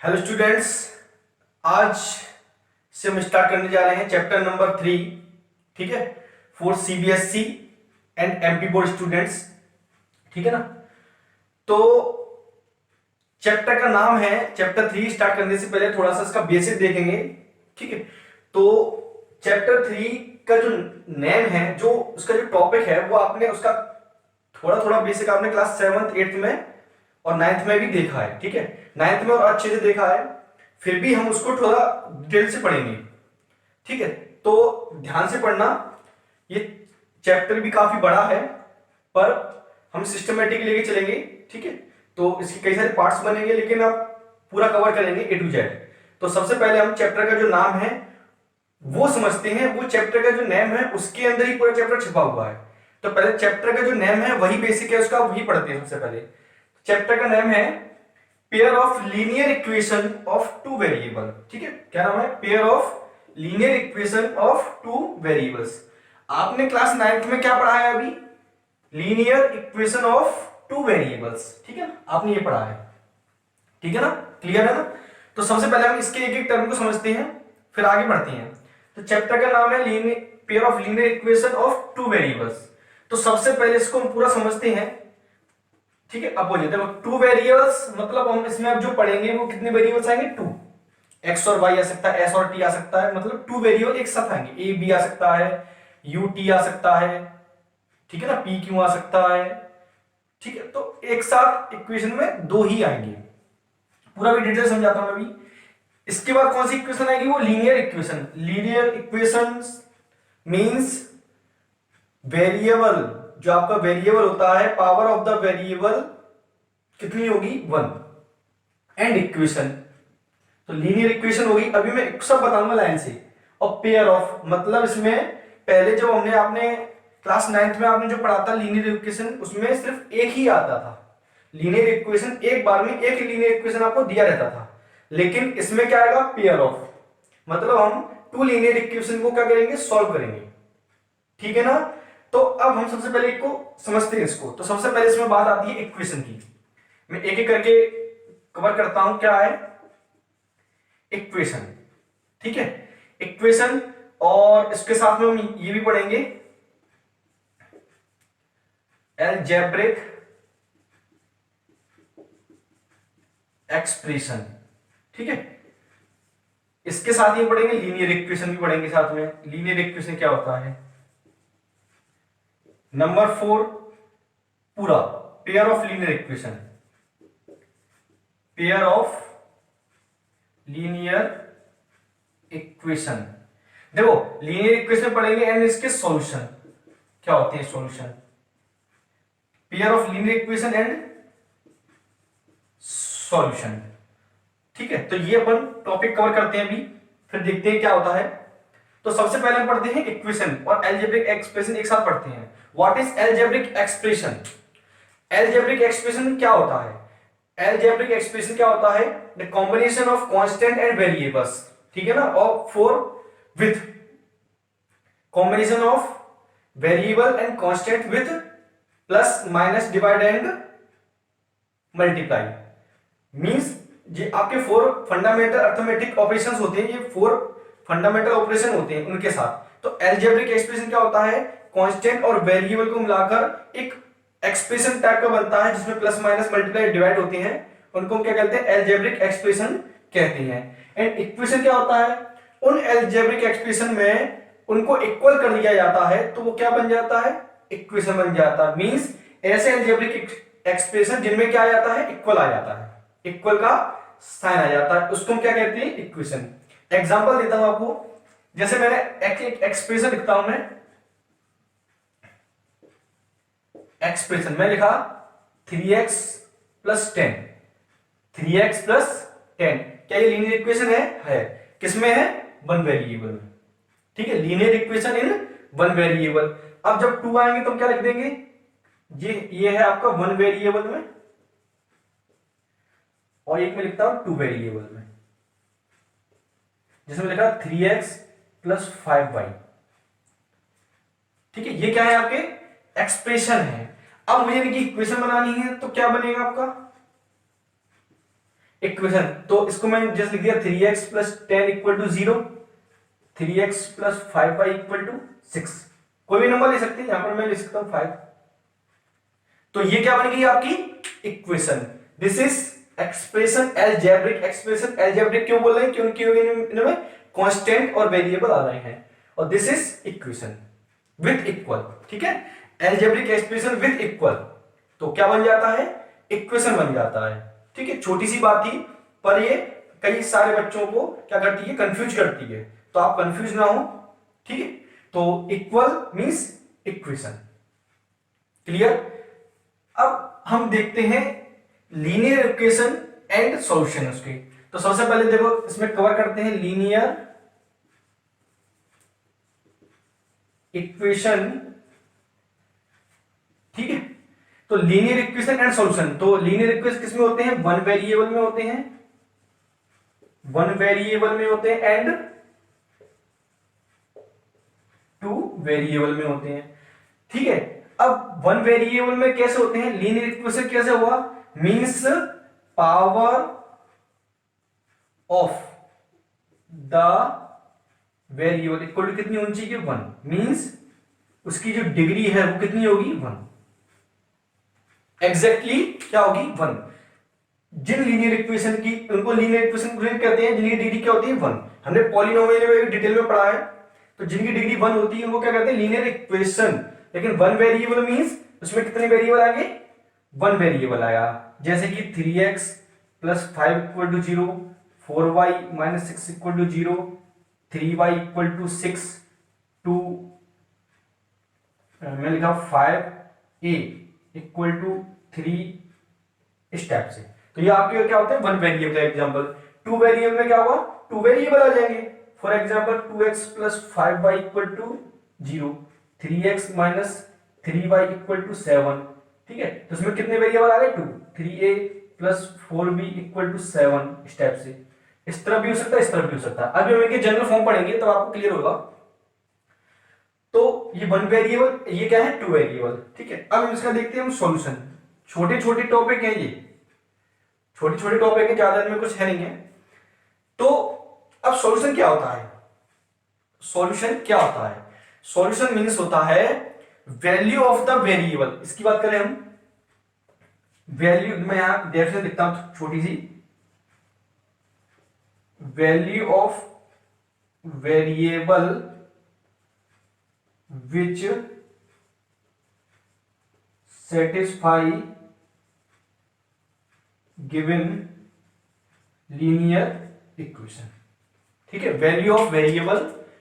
Hello students, आज से हम स्टार्ट करने जा रहे हैं चैप्टर नंबर 3। ठीक है, for CBSE and MP board students. ठीक है ना। तो चैप्टर का नाम है चैप्टर 3। स्टार्ट करने से पहले थोड़ा सा इसका बेसिक देखेंगे। ठीक है, तो चैप्टर 3 का जो नेम है, जो उसका जो टॉपिक है, वो आपने उसका थोड़ा थोड़ा बेसिक आपने क्लास 7th 8th में और 9th में भी देखा है। ठीक है, 9th में और अच्छे से देखा है, फिर भी हम उसको थोड़ा डिटेल से पढ़ेंगे। ठीक है, तो ध्यान से पढ़ना। ये चैप्टर भी काफी बड़ा है, पर हम सिस्टमेटिक लेके चलेंगे। ठीक है, तो इसके कई सारे पार्ट्स बनेंगे, लेकिन आप पूरा कवर करेंगे ए टू जेड। तो सबसे पहले हम चैप्टर का जो नाम है वो समझते हैं। वो चैप्टर का जो नेम है उसके अंदर ही पूरा चैप्टर छिपा हुआ है। तो पहले चैप्टर का जो नेम है वही बेसिक है उसका, वही पढ़ते हैं सबसे पहले। चैप्टर का नेम है pair of linear equation of two variable. ठीक है, क्या नाम है? Pair of linear equation of two variables. आपने क्लास 9th में क्या पढ़ा है अभी? Linear equation of two variables. ठीक है ना, आपने ये पढ़ा है। ठीक है ना, क्लियर है ना। तो सबसे पहले हम इसके एक एक टर्म को समझते हैं, फिर आगे बढ़ते हैं। तो चैप्टर का नाम है pair of linear equation of two variables. तो सबसे पहले इसको हम पूरा समझते हैं। ठीक है, अब बोलिए, देखो टू वेरिएबल्स मतलब हम इसमें अब जो पढ़ेंगे वो कितने वेरिएबल्स आएंगे? टू। एक्स और वाई आ सकता है, एस और टी आ सकता है, मतलब टू वेरिएबल एक साथ आएंगे। ए बी आ सकता है, यू टी आ सकता है, ठीक है ना, पी क्यू आ सकता है। ठीक है, तो एक साथ इक्वेशन में दो ही आएंगे। पूरा भी डिटेल समझाता हूं अभी। इसके बाद कौन सी इक्वेशन आएगी? वो linear equation. Linear equation means variable, जो आपका वेरिएबल होता है, पावर ऑफ द वेरिएबल कितनी होगी? 1। एंड इक्वेशन, तो लीनियर इक्वेशन होगी। अभी मैं सब बताऊंगा लाइन से। और पेयर ऑफ मतलब इसमें पहले जब हमने आपने क्लास 9th में आपने जो पढ़ा था लीनियर इक्वेशन, उसमें सिर्फ एक ही आता था लीनियर इक्वेशन। एक बार में एक लीनियर इक्वेशन आपको दिया रहता था। लेकिन इसमें क्या आएगा? पेयर ऑफ, मतलब हम टू लीनियर इक्वेशन को क्या करेंगे? सॉल्व करेंगे। ठीक है ना। तो अब हम सबसे पहले इसको समझते हैं इसको। तो सबसे पहले इसमें बात आती है इक्वेशन की। मैं एक एक करके कवर करता हूं। क्या है इक्वेशन? ठीक है, इक्वेशन। और इसके साथ में हम ये भी पढ़ेंगे अलजेब्रिक एक्सप्रेशन। ठीक है, इसके साथ ये पढ़ेंगे लीनियर इक्वेशन भी पढ़ेंगे साथ में। लीनियर इक्वेशन क्या होता है? नंबर 4 पूरा pair of linear equation. Pair of linear equation, देखो लीनियर इक्वेशन पढ़ेंगे एंड इसके सॉल्यूशन क्या होते हैं? Solution, pair of linear equation and solution. ठीक है, तो ये अपन टॉपिक कवर करते हैं अभी, फिर देखते हैं क्या होता है। तो सबसे पहले हम पढ़ते हैं इक्वेशन और अलजेब्रिक एक्सप्रेशन एक साथ पढ़ते हैं। What is algebraic expression? Algebraic expression क्या होता है? अलजेब्रिक एक्सप्रेशन क्या होता है? The combination of constant and variables. ठीक है ना, और for with combination of variable and constant with plus minus divide and multiply. Means ये आपके 4 फंडामेंटल अर्थमेटिक ऑपरेशंस होते हैं। ये 4 फंडामेंटल ऑपरेशन होते हैं उनके साथ। तो अलजेब्रिक एक्सप्रेशन क्या होता है? कांस्टेंट और वेरिएबल को मिलाकर एक एक्सप्रेशन टाइप का बनता है, जिसमें प्लस माइनस मल्टीप्लाई डिवाइड होते हैं। उनको हम क्या कहते हैं? अलजेब्रिक एक्सप्रेशन कहते हैं। एंड इक्वेशन क्या होता है? उन अलजेब्रिक एक्सप्रेशन में उनको इक्वल कर दिया जाता है, तो वो क्या बन जाता है? इक्वेशन बन जाता है। मींस ऐसे अलजेब्रिक एक्सप्रेशन जिनमें क्या आ जाता है? इक्वल आ जाता है, इक्वल का साइन आ जाता है, उसको हम क्या कहते हैं? इक्वेशन। एग्जांपल देता हूं आपको। जैसे मैंने एक एक्सप्रेशन लिखता हूं मैं, एक्सप्रेशन में लिखा 3x + 10। 3x + 10 क्या ये लीनियर इक्वेशन है? किसमें है? वन वेरिएबल में। ठीक है, linear equation in one variable. अब जब 2 आएंगे तो हम क्या लिख देंगे? ये है आपका वन वेरिएबल में, और एक में लिखता हूं 2 वेरिएबल में, जिसमें लिखा 3x + 5y। ठीक है, ये क्या है? आपके एक्सप्रेशन है। अब मुझे इनकी इक्वेशन बनानी है, तो क्या बनेगा आपका? इक्वेशन, तो इसको मैंने जस्ट लिख दिया 3x plus 10 equal to 0, 3x plus 5y equal to 6। कोई भी नंबर ले सकते हैं, यहां पर मैं लिख सकता हूं 5। तो ये क्या बन गई आपकी equation. This is expression algebraic. Expression algebraic क्यों बोल रहे हैं? क्योंकि इनमें कांस्टेंट और वेरिएबल आ रहे हैं। और this is equation with equal, ठीक है। अलजेब्रिक एक्सप्रेशन विथ इक्वल, तो क्या बन जाता है? इक्वेशन बन जाता है, ठीक है। छोटी सी बात थी, पर ये कई सारे बच्चों को क्या करती है? कंफ्यूज करती है। तो आप कंफ्यूज ना हो, ठीक है। तो इक्वल मींस इक्वेशन, क्लियर। अब हम देखते हैं लीनियर इक्वेशन एंड सॉल्यूशन उसके। तो सबसे पहले देखो इसमें कवर करते हैं लीनियर इक्वेशन, ठीक है। तो लीनियर इक्वेशन एंड सॉल्यूशन, तो लीनियर इक्वेशन किसमें होते हैं? वन वेरिएबल में होते हैं, वन वेरिएबल में होते हैं एंड टू वेरिएबल में होते हैं, ठीक है। अब वन वेरिएबल में कैसे होते हैं? लीनियर इक्वेशन कैसे हुआ? Means power of the variable equal to कितनी होनी चाहिए? 1। मींस उसकी जो डिग्री है वो कितनी होगी? 1। एग्जैक्टली क्या होगी? 1। जिन लीनियर इक्वेशन की, उनको लीनियर इक्वेशन कहते हैं जिनकी डिग्री क्या होती है? 1। हमने पॉलिनोमियल में डिटेल में पढ़ा है, तो जिनकी डिग्री 1 होती है उनको क्या कहते हैं? Linear equation. लेकिन वन वेरिएबल मींस उसमें कितने वेरिएबल आएंगे? 1 वेरिएबल आया। जैसे कि 3x plus 5 equal to 0, 4y minus 6 equal to 0, 3y equal to 6, 2 मैं लिखा 5a इक्वल टू 3, इस टाइप से। तो ये आपके क्या होते हैं? 1 वेरिएबल एग्जांपल। 2 वेरिएबल में क्या होगा? 2 वेरिएबल आ जाएंगे। For example 2x plus 5y equal to 0, 3x minus 3y equal to 7, ठीक है। तो इसमें कितने वेरिएबल आ गए? 2, 3a plus 4b equal to 7, इस टाइप से। इस तरफ भी हो सकता है, इस तरफ भी हो सकता है। अभी हम इनके जनरल फॉर्म पढ़ेंगे तब आपको क्लियर होगा। तो ये 1 वेरिएबल, ये क्या है? 2 वेरिएबल, ठीक है। अब हम इसका देखते हैं हम सॉल्यूशन। छोटे छोटे टॉपिक हैं ये, छोटे छोटे टॉपिक है, ज्यादा में कुछ है नहीं है। तो अब सॉल्यूशन क्या होता है? सॉल्यूशन क्या होता है? सॉल्यूशन मींस होता है वैल्यू ऑफ द वेरिएबल। इसकी बात करें हम, वैल्यू मैं यहां डेफिनेशन लिखता हूं छोटी सी, value of variable which satisfy given linear equation, ठीक है। Value of variable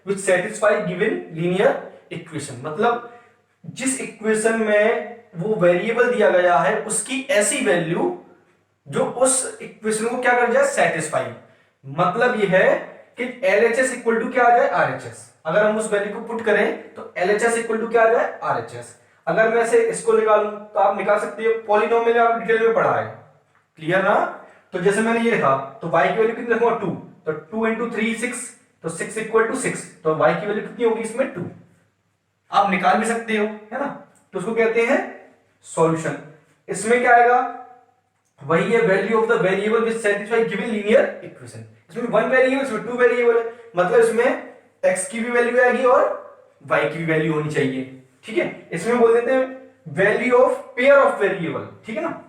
which satisfy given linear equation, मतलब जिस इक्वेशन में वो वेरिएबल दिया गया है उसकी ऐसी वैल्यू जो उस इक्वेशन को क्या कर जाए? सेटिस्फाई। मतलब ये है कि LHS इक्वल टू क्या आ जाए? RHS। अगर हम उस वैल्यू को पुट करें तो LHS इक्वल टू क्या आ जाए? RHS। अगर मैं से इसको निकालूं तो आप निकाल सकते हो, पॉलिनोमियल आप डिटेल में पढ़ा है, क्लियर ना। तो जैसे मैंने ये लिखा, तो y की वैल्यू कितनी रखूंगा? 2, तो 2 इंटू 3 6, तो 6 इक्वल टू 6, तो y की वैल्यू कितनी होगी इसमें? 2। आप निकाल भी सकते हो, है ना। तो उसको कहते हैं सॉल्यूशन। इसमें क्या आएगा? वही है value of the variable which satisfy given linear equation. इसमें 1 वेरिएबल, इसमें 2 वेरिएबल है, मतलब इसमें x की भी वैल्यू आएगी और y की भी वैल्यू होनी चाहिए, ठीक है। इसमें बोल देते हैं value of pair of variable, ठीक है ना,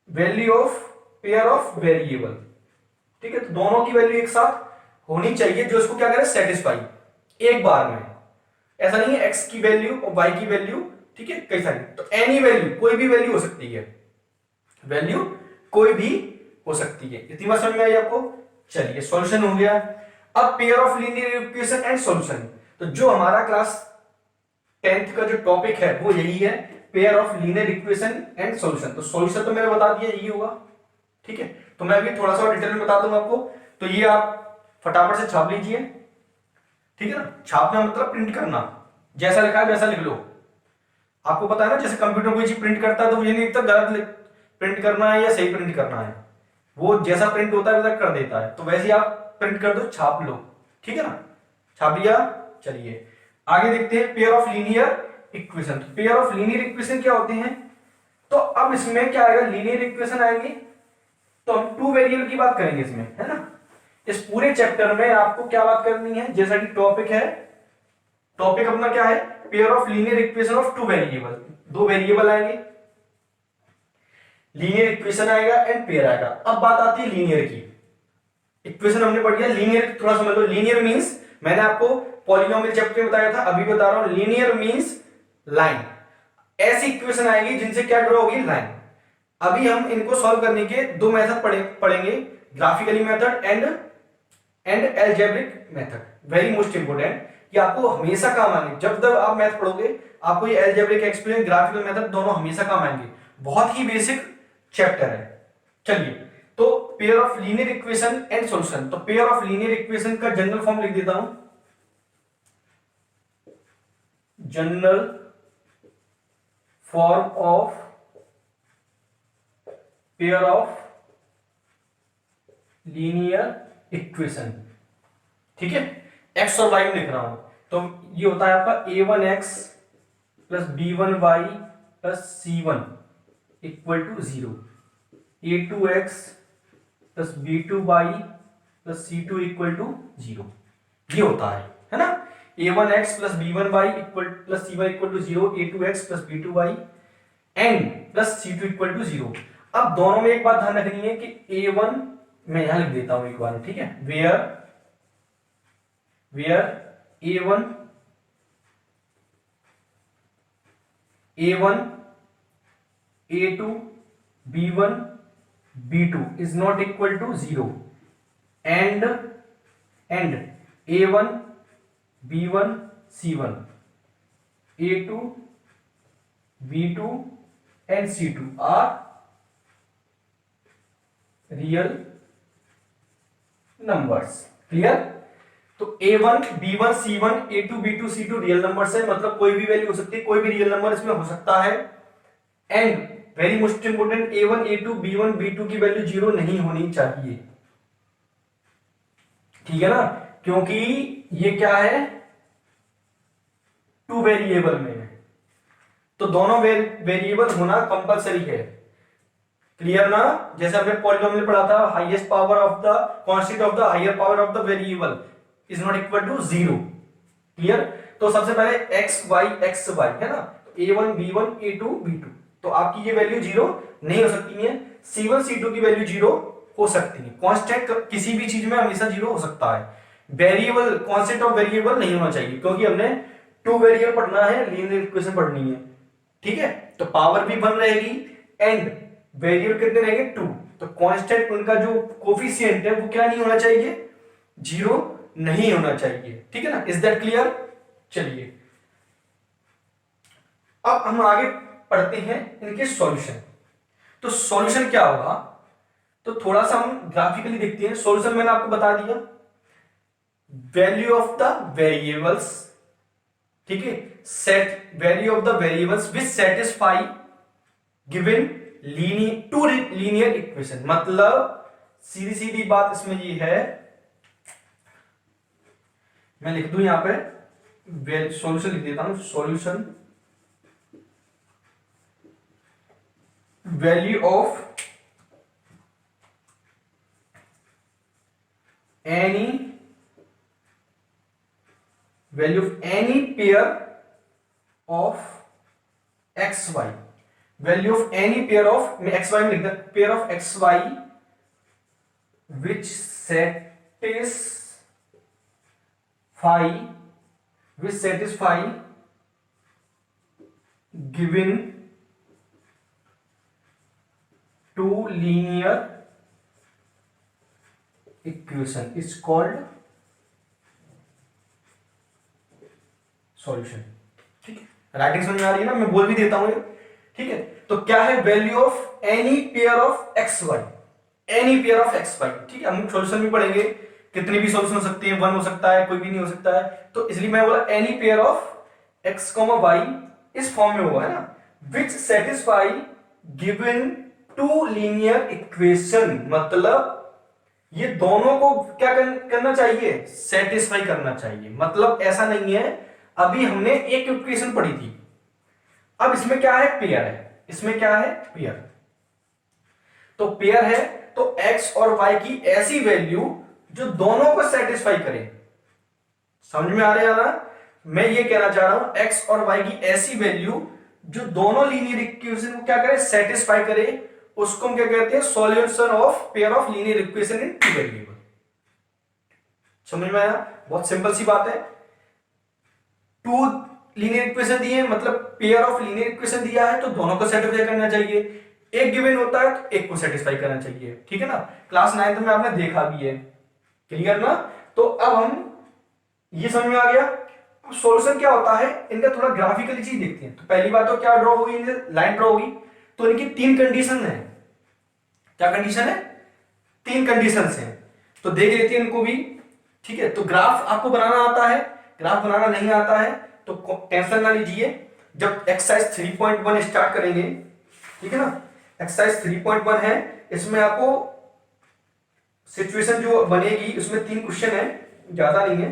value of pair of variable, ठीक है। तो दोनों की वैल्यू एक साथ होनी चाहिए जो इसको क्या करे? सेटिस्फाई एक बार में। ऐसा नहीं है x की वैल्यू और y की वैल्यू, ठीक है, कई सारी। तो एनी वैल्यू, कोई भी वैल्यू हो सकती है, वैल्यू कोई भी हो सकती है। इतनी बात समझ में आई आपको? चलिए सॉल्यूशन हो गया। अब pair of linear equation and solution, तो जो हमारा क्लास 10th का जो टॉपिक है वो यही है, pair of linear equation and solution. तो सॉल्यूशन तो मैंने बता दिया यही होगा, ठीक है। तो मैं अभी थोड़ा सा डिटेल में बता दूंगा आपको। तो ये आप फटाफट से छाप लीजिए, ठीक है ना। छापना मतलब प्रिंट करना, जैसा लिखा है वैसा लिख लो। आपको पता है ना, जैसे कंप्यूटर कोई चीज प्रिंट करता है तो ये नहीं लिखता गलत प्रिंट करना है या सही प्रिंट करना है, वो जैसा प्रिंट होता है वैसा कर देता है। तो वैसे ही आप प्रिंट कर दो, छाप लो, ठीक है ना। छाप लिया, चलिए आगे देखते हैं pair of linear equation. Pair of linear equation क्या होते हैं? तो अब इसमें क्या आएगा? लीनियर इक्वेशन आएंगे तो हम टू वेरिएबल की बात करेंगे इसमें, है ना। इस पूरे चैप्टर में आपको क्या बात करनी है, जैसा कि टॉपिक है, टॉपिक अपना क्या है, pair of linear equation of two variable. दो वेरिएबल आएंगे, लीनियर इक्वेशन आएगा एंड पेयर आएगा। अब बात आती है लीनियर की। इक्वेशन हमने पढ़ लिया, लीनियर थोड़ा समझ लो। लीनियर मींस, मैंने आपको पॉलिनोमियल चैप्टर में बताया था, अभी बता रहा हूं, लीनियर मींस लाइन। ऐसी इक्वेशन आएगी जिनसे क्या ड्रॉ होगी, लाइन। अभी हम इनको सॉल्व करने के दो मेथड पढ़ेंगे, graphically method and algebraic method. Very most important, कि आपको हमेशा काम आएंगे। जब तक आप मैथ पढ़ोगे आपको ये एल्जेब्रिक एक्सप्लेन, ग्राफिकल मेथड दोनों हमेशा काम आएंगे। बहुत ही बेसिक चैप्टर है। चलिए, तो pair of linear equation and solution. तो पेयर ऑफ लीनियर इक्वेशन का जनरल फॉर्म लिख देता हूं, general form of pair of linear equation. ठीक है, एक्स और वाई में लिख रहा हूं, तो ये होता है आपका a1x plus b1y plus c1 equal to 0, a2x plus b2y plus c2 equal to 0। ये होता है ना। a1x plus b1y equal plus c1 equal to 0, a2x plus b2y and plus c2 equal to 0। अब दोनों में एक बात ध्यान रखनी है कि a1 मैं यहां लिख देता हूं एक बार, ठीक है, where a1 a2 b1 b2 is not equal to 0 and a1 b1 c1 a2 b2 and c2 are real numbers. Clear. तो a1 b1 c1 a2 b2 c2 real numbers है, मतलब कोई भी वैल्यू हो सकती है, कोई भी रियल नंबर इसमें हो सकता है। And very most important, a1 a2 b1 b2 की वैल्यू 0 नहीं होनी चाहिए। ठीक है ना, क्योंकि ये क्या है, टू वेरिएबल में है, तो दोनों वेरिएबल होना कंपलसरी है। क्लियर ना। जैसे हमने पॉलिनोमियल पढ़ा था, highest power of the constant of the higher power of the variable is not equal to 0। Clear. तो सबसे पहले x y है ना, a1 b1 a2 b2, तो आपकी ये वैल्यू 0 नहीं हो सकती है। c1 c2 की वैल्यू 0 हो सकती है। कांस्टेंट किसी भी चीज में हमेशा 0 हो सकता है। वेरिएबल, कांस्टेंट ऑफ वेरिएबल नहीं होना चाहिए, क्योंकि हमने टू वेरिएबल पढ़ना है, लीनियर इक्वेशन पढ़नी है। ठीक है, तो पावर भी 1 रहेगी एंड वेरिएबल कितने रहेंगे, 2। तो कांस्टेंट उनका जो कोफिशिएंट है वो क्या नहीं होना चाहिए, 0 नहीं होना चाहिए। ठीक है ना, इज दैट क्लियर। चलिए, अब हम आगे पढ़ते हैं इनके सॉल्यूशन। तो सॉल्यूशन क्या होगा, तो थोड़ा सा हम ग्राफिकली देखते हैं। सॉल्यूशन मैंने आपको बता दिया, वैल्यू ऑफ द वेरिएबल्स, ठीक है, set value of the variables which satisfy given two linear equation. मतलब सीधी सीधी बात इसमें ये है, मैं लिख दूं यहां पे, सॉल्यूशन लिख देता हूं, solution value of any pair of x y, value of any pair of, मैं एक्स वाई में लिखता हूं, pair of x y which satisfy given two linear equation is called solution. ठीक है, राइटिंग समझ में आ रही है ना, मैं बोल भी देता हूं ये। ठीक है, तो क्या है, value of any pair of x y, any pair of x y. ठीक है, हम सॉल्यूशन भी पढ़ेंगे, कितनी भी सॉल्यूशन हो सकती है, 1 हो सकता है, कोई भी नहीं हो सकता है। तो इसलिए मैं बोला any pair of x y इस फॉर्म में होगा, है ना, which satisfy given two linear equation. मतलब ये दोनों को क्या करना चाहिए, सेटिस्फाई करना चाहिए। मतलब ऐसा नहीं है, अभी हमने एक इक्वेशन पढ़ी थी, अब इसमें क्या है, पेयर है, इसमें क्या है, पेयर। तो पेयर है तो x और y की ऐसी वैल्यू जो दोनों को सेटिस्फाई करे। समझ में आ रहा है ना? मैं ये कहना चाह रहा हूं x और y की ऐसी वैल्यू जो दोनों लीनियर इक्वेशन को क्या करे, सेटिस्फाई करे, उसको हम क्या कहते हैं, solution of pair of linear equation in two variable. समझ में आया? बहुत सिंपल सी बात है। टू लीनियर इक्वेशन दिए मतलब पेयर ऑफ लीनियर इक्वेशन दिया है तो दोनों को सेटिस्फाई करना चाहिए। एक गिवन होता है तो एक को सेटिस्फाई करना चाहिए, ठीक है ना? क्लास 9 में आपने देखा भी है, क्लियर ना? तो अब हम ये समझ में आ गया। अब सॉल्यूशन क्या होता है, इनका थोड़ा ग्राफिकली चीज देखते हैं। तो पहली बात तो क्या ड्रॉ होगी, लाइन ड्रॉ होगी। तो इनकी तीन कंडीशन है। क्या कंडीशन है? तीन कंडीशन है। तो देख लेते हैं इनको भी, ठीक है? तो ग्राफ आपको बनाना आता है, ग्राफ बनाना नहीं आता है तो टेंशन ना लीजिए। जब एक्सरसाइज 3.1 स्टार्ट करेंगे, ठीक है ना, एक्सरसाइज 3.1 है, इसमें आपको सिचुएशन जो बनेगी उसमें 3 क्वेश्चन है, ज्यादा नहीं है,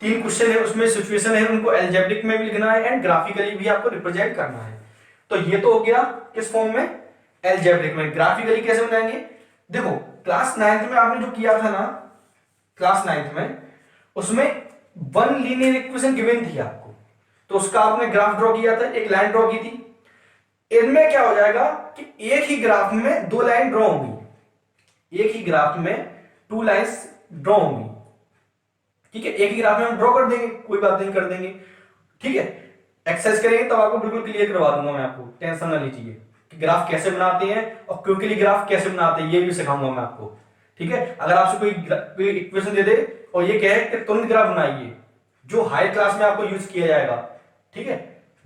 3 क्वेश्चन है उसमें सिचुएशन है, उनको एल्जेब्रिक में भी लिखना है एंड ग्राफिकली भी आपको रिप्रेजेंट करना है। तो ये तो हो गया किस फॉर्म में, एल्जेब्रिक में। ग्राफिकली कैसे बनाएंगे, देखो क्लास 9th में आपने जो किया था ना, क्लास 9th में उसमें वन लीनियर इक्वेशन गिवन थी आपको, तो उसका आपने ग्राफ ड्रॉ किया था, एक लाइन ड्रॉ की थी। इनमें क्या हो जाएगा कि एक ही ग्राफ में 2 लाइन ड्रॉ होंगी, एक ही ग्राफ में 2 लाइंस ड्रॉ होंगी, ठीक है? एक ही ग्राफ में हम ड्रॉ कर देंगे, कोई बात नहीं, कर देंगे, ठीक है? एक्सरसाइज करेंगे तब आपको बिल्कुल क्लियर करवा दूंगा मैं, आपको टेंशन ना लीजिए कि ग्राफ कैसे बनाते हैं और क्विकली ग्राफ कैसे बनाते हैं, ये भी सिखाऊंगा मैं आपको, ठीक है? अगर आपसे कोई इक्वेशन दे दे और ये कहे कि तुरंत ग्राफ बनाइए, जो हाई क्लास में आपको यूज किया जाएगा, ठीक है?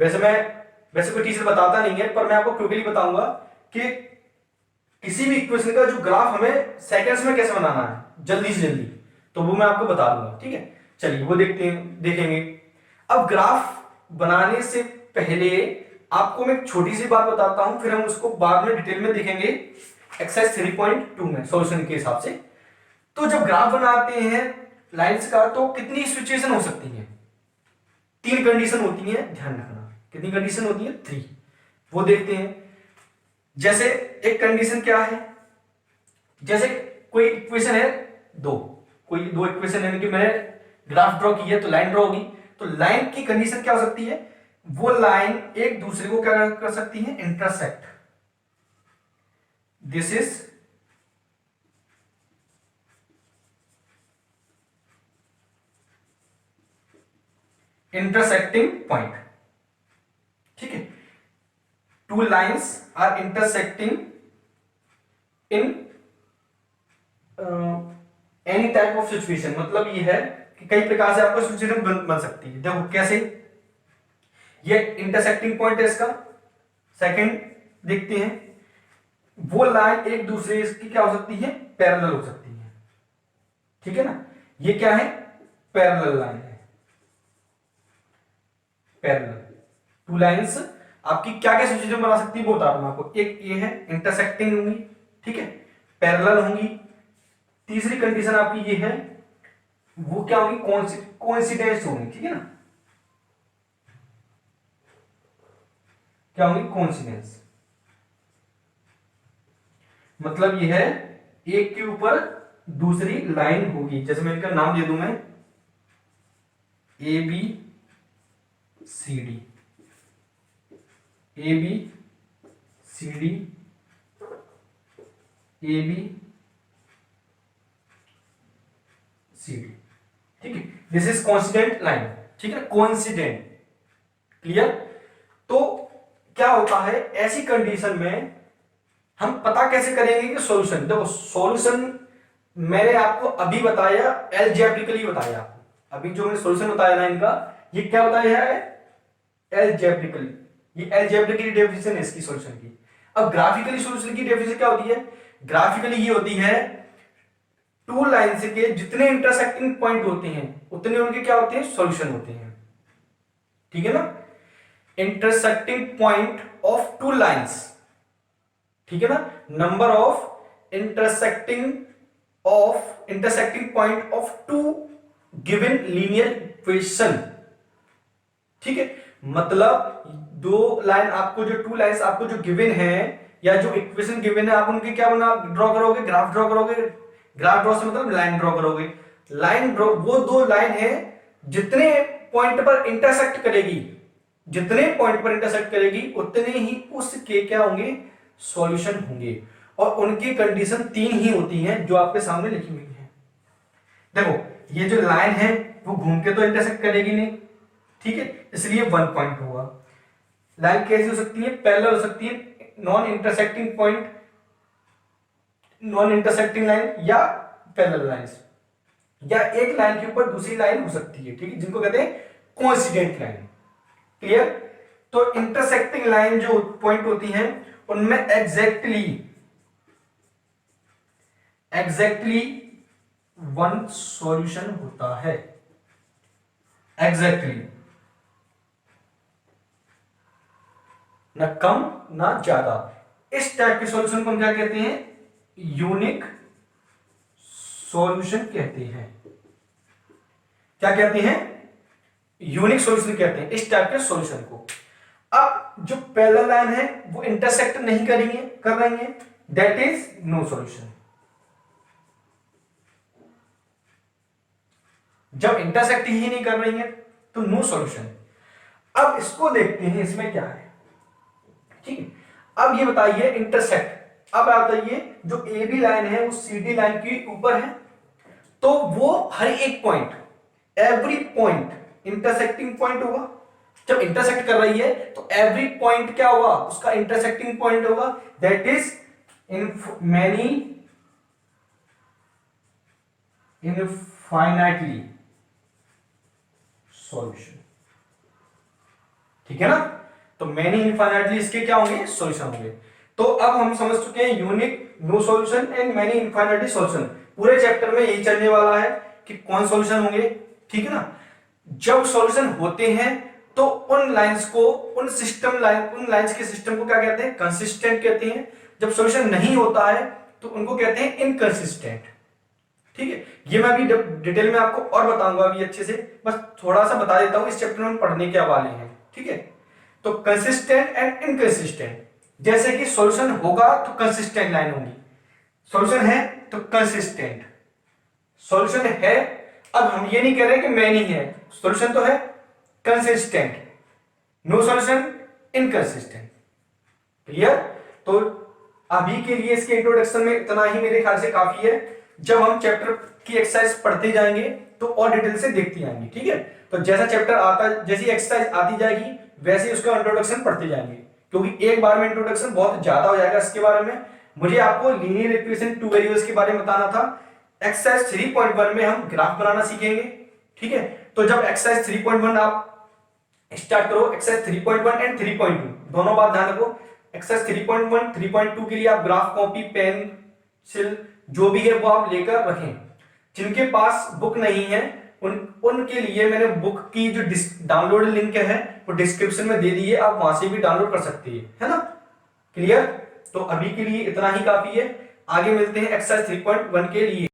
वैसे कोई टीचर बताता नहीं है, पर मैं आपको क्विकली बताऊंगा कि किसी भी इक्वेशन का जो ग्राफ हमें सेकंड्स में कैसे बनाना है, जल्दी से जल्दी, तो वो मैं आपको बता दूंगा, ठीक है? चलिए वो देखेंगे। अब ग्राफ बनाने से पहले आपको मैं एक छोटी सी बात बताता हूं, फिर हम उसको बाद में डिटेल में देखेंगे एक्सरसाइज 3.2 में सॉल्यूशन के हिसाब से। तो जब ग्राफ बनाते हैं लाइंस का तो कितनी सिचुएशन हो सकती है, 3 कंडीशन होती है, ध्यान रखना। कितनी कंडीशन होती है? 3। वो देखते हैं। जैसे एक कंडीशन क्या है, जैसे कोई इक्वेशन है कोई दो इक्वेशन है कि मैंने ग्राफ ड्रॉ की है तो लाइन ड्रॉ होगी। तो लाइन की कंडीशन क्या हो सकती है, वो लाइन एक दूसरे को क्या कर सकती है, intersect. This is intersecting point, ठीक है? 2 lines are intersecting in any type of situation. मतलब ये है कि कई प्रकार से आपको सिचुएशन बन सकती है। देखो कैसे, ये इंटरसेक्टिंग पॉइंट है इसका। सेकंड देखते हैं, वो लाइन एक दूसरे की क्या हो सकती है, पैरेलल हो सकती है, ठीक है ना? ये क्या है, पैरेलल लाइन है, पैरेलल। 2 लाइंस आपकी क्या क्या सिचुएशन बना सकती है वो बता दूं आपको। एक ये है इंटरसेक्टिंग होंगी, ठीक है, पैरेलल होंगी। तीसरी कंडीशन आपकी ये है, वो क्या होगी, कोइंसिडेंस होंगी, ठीक है ना? क्या होंगी, कोइंसिडेंस। मतलब ये है एक के ऊपर दूसरी लाइन होगी। जैसे मैं इनका नाम दे दूं मैं, A B C D, A B C D, A B C D, ठीक है? दिस इज कोइंसिडेंट लाइन, ठीक है? Coincident, clear? तो क्या होता है ऐसी कंडीशन में हम पता कैसे करेंगे कि सॉल्यूशन, देखो सॉल्यूशन मैंने आपको अभी बताया, एल्जेब्रिकली बताया आपको। अभी जो मैंने सॉल्यूशन बताया ना इनका, ये क्या बताया है, एल्जेब्रिकली। ये एल्जेब्रिकली डेफिनेशन है इसकी सॉल्यूशन की। अब ग्राफिकली सॉल्यूशन की डेफिनेशन क्या होती है, ग्राफिकली ये होती है 2 लाइंस के जितने इंटरसेक्टिंग पॉइंट होते हैं उतने उनके क्या होते हैं, सॉल्यूशन होते हैं, ठीक है ना? इंटरसेक्टिंग पॉइंट ऑफ 2 लाइंस, ठीक है ना? Number of intersecting point of 2 given linear equation, ठीक है? मतलब 2 लाइन आपको जो 2 लाइंस आपको जो गिवन है, या जो इक्वेशन गिवन है आप उनके क्या बना ड्रॉ करोगे, ग्राफ ड्रॉ करोगे। ग्राफ ड्रॉ से मतलब लाइन ड्रॉ करोगे। लाइन ड्रॉ, वो दो लाइन है जितने पॉइंट पर इंटरसेक्ट करेगी, जितने पॉइंट पर इंटरसेक्ट करेगी उतने ही उसके क्या होंगे, सॉल्यूशन होंगे। और उनकी कंडीशन 3 ही होती हैं जो आपके सामने लिखी हुई है। देखो ये जो लाइन है वो घूम के तो इंटरसेक्ट करेगी नहीं, ठीक है, इसलिए 1 पॉइंट होगा। लाइन कैसी हो सकती है, पैरेलल हो सकती है, non intersecting point, non intersecting line या पैरेलल लाइंस, या एक लाइन के ऊपर दूसरी लाइन हो सकती है, ठीक है, जिनको कहते हैं कोइंसिडेंट लाइन। क्लियर। तो इंटरसेक्टिंग लाइन जो पॉइंट होती हैं उनमें एग्जैक्टली 1 सॉल्यूशन होता है, एग्जैक्टली, ना कम ना ज्यादा। इस टाइप के सॉल्यूशन को हम क्या कहते हैं, यूनिक सॉल्यूशन कहते हैं। क्या कहते हैं, यूनिक सॉल्यूशन कहते हैं इस टाइप के सॉल्यूशन को। अब जो पैरेलल लाइन है वो इंटरसेक्ट नहीं करेंगे, कर रही है, दैट इज नो सॉल्यूशन। जब इंटरसेक्ट ही नहीं कर रही है तो नो सॉल्यूशन। अब इसको देखते हैं इसमें क्या है, ठीक है। अब ये बताइए इंटरसेक्ट, अब बताइए जो ए बी लाइन है वो सी डी लाइन के ऊपर है, तो वो हर एक point, every point intersecting point होगा। जब इंटरसेक्ट कर रही है तो एवरी पॉइंट क्या होगा, उसका इंटरसेक्टिंग पॉइंट होगा, that is many infinitely solution, ठीक है ना। तो मैनी इनफाइनाइटली इसके क्या होंगे, सॉल्यूशन होंगे। तो अब हम समझ चुके हैं unique, no solution and many infinitely solution. पूरे चैप्टर में यही चलने वाला है कि कौन सॉल्यूशन होंगे, ठीक है ना। जब सॉल्यूशन होते हैं तो उन लाइंस को, उन लाइंस के सिस्टम को क्या कहते हैं, कंसिस्टेंट कहते हैं। जब सॉल्यूशन नहीं होता है तो उनको कहते हैं इनकंसिस्टेंट, ठीक है। ये मैं अभी डिटेल में आपको और बताऊंगा अभी अच्छे से, बस थोड़ा सा बता देता हूं, इस चैप्टर में पढ़ने के वाले हैं, ठीक है। तो कंसिस्टेंट एंड इनकंसिस्टेंट, जैसे कि सॉल्यूशन होगा तो कंसिस्टेंट लाइन होगी, सॉल्यूशन है तो कंसिस्टेंट, सॉल्यूशन है। अब हम ये नहीं कह रहे कि मैं नहीं है, सॉल्यूशन तो है, consistent, no solution, inconsistent. Clear. तो अभी के लिए इसके इंट्रोडक्शन में इतना ही मेरे ख्याल से काफी है। जब हम चैप्टर की एक्सरसाइज पढ़ते जाएंगे तो और डिटेल से देखते जाएंगे, ठीक है। तो जैसा चैप्टर आता, जैसी एक्सरसाइज आती जाएगी वैसे उसका इंट्रोडक्शन पढ़ते जाएंगे, क्योंकि एक बार में इंट्रोडक्शन बहुत ज्यादा हो जाएगा इसके बारे में। मुझे आपको लीनियर इक्वेशन 2 वेरिएबल्स के बारे में बताना था। एक्सरसाइज 3.1 में हम ग्राफ बनाना सीखेंगे, ठीक है। तो जब एक्सरसाइज 3.1 आप स्टार्ट करो, एक्सरसाइज 3.1 एंड 3.2 दोनों बात ध्यान रखो। एक्सरसाइज 3.1 3.2 के लिए आप ग्राफ, कॉपी, पेंसिल जो भी है वो आप लेकर रखें। जिनके पास बुक नहीं है उनके लिए मैंने बुक की जो डाउनलोड लिंक है वो डिस्क्रिप्शन में दे दी है, आप वहां से भी डाउनलोड कर सकते हैं, है ना। क्लियर। तो अभी के लिए इतना ही काफी है, आगे मिलते हैं एक्सरसाइज 3.1 के लिए।